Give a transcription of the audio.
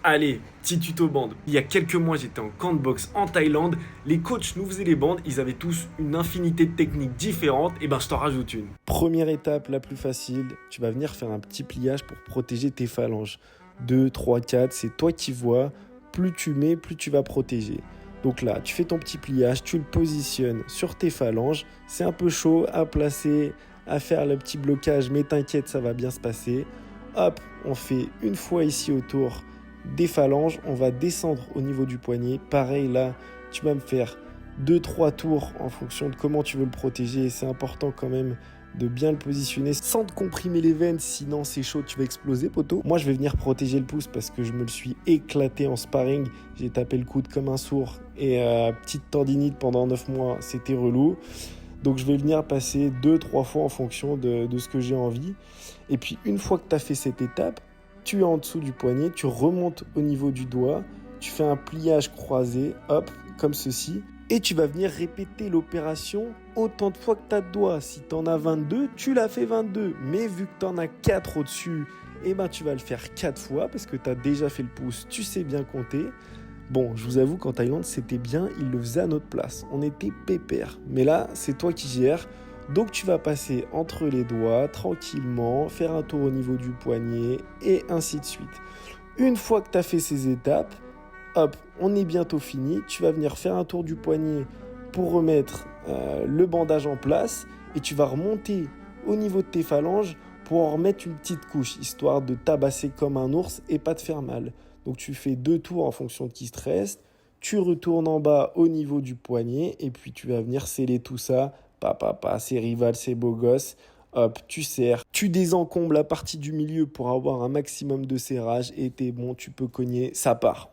Allez, petit tuto bande. Il y a quelques mois, j'étais en camp de boxe en Thaïlande. Les coachs nous faisaient les bandes. Ils avaient tous une infinité de techniques différentes. Et ben, je t'en rajoute une. Première étape, la plus facile, tu vas venir faire un petit pliage pour protéger tes phalanges. 2, 3, 4, c'est toi qui vois. Plus tu mets, plus tu vas protéger. Donc là, tu fais ton petit pliage, tu le positionnes sur tes phalanges. C'est un peu chaud à placer, à faire le petit blocage, mais t'inquiète, ça va bien se passer. Hop, on fait une fois ici autour des phalanges, on va descendre au niveau du poignet. Pareil là, tu vas me faire 2-3 tours en fonction de comment tu veux le protéger. C'est important quand même de bien le positionner sans te comprimer les veines, sinon c'est chaud, tu vas exploser poteau. Moi je vais venir protéger le pouce parce que je me le suis éclaté en sparring. J'ai tapé le coude comme un sourd et petite tendinite pendant 9 mois, c'était relou. Donc je vais venir passer 2-3 fois en fonction de ce que j'ai envie. Et puis une fois que tu as fait cette étape, tu es en dessous du poignet, tu remontes au niveau du doigt, tu fais un pliage croisé, hop, comme ceci. Et tu vas venir répéter l'opération autant de fois que tu as de doigts. Si tu en as 22, tu l'as fait 22. Mais vu que tu en as 4 au-dessus, eh ben, tu vas le faire 4 fois parce que tu as déjà fait le pouce, tu sais bien compter. Bon, je vous avoue qu'en Thaïlande, c'était bien, ils le faisaient à notre place. On était pépère. Mais là, c'est toi qui gères. Donc tu vas passer entre les doigts tranquillement, faire un tour au niveau du poignet et ainsi de suite. Une fois que tu as fait ces étapes, hop, on est bientôt fini. Tu vas venir faire un tour du poignet pour remettre le bandage en place et tu vas remonter au niveau de tes phalanges pour en remettre une petite couche, histoire de tabasser comme un ours et pas te faire mal. Donc tu fais 2 tours en fonction de qui te reste, tu retournes en bas au niveau du poignet et puis tu vas venir sceller tout ça. Papa, c'est rival, c'est beau gosse. Hop, tu serres, tu désencombles la partie du milieu pour avoir un maximum de serrage et t'es bon, tu peux cogner, ça part.